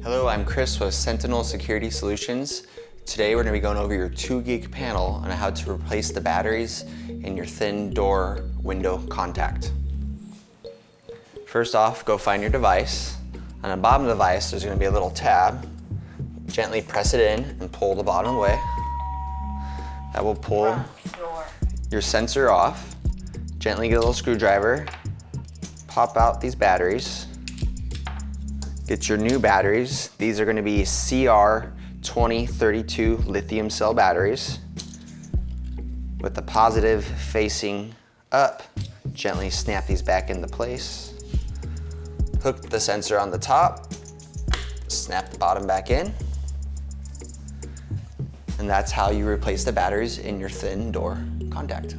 Hello, I'm Chris with Sentinel Security Solutions. Today we're going to be going over your 2 gig panel on how to replace the batteries in your thin door window contact. First off, go find your device. On the bottom of the device, there's going to be a little tab. Gently press it in and pull the bottom away. That will pull your sensor off. Gently get a little screwdriver, pop out these batteries. Get your new batteries. These are going to be CR2032 lithium cell batteries with the positive facing up. Gently snap these back into place. Hook the sensor on the top, snap the bottom back in. And that's how you replace the batteries in your thin door contact.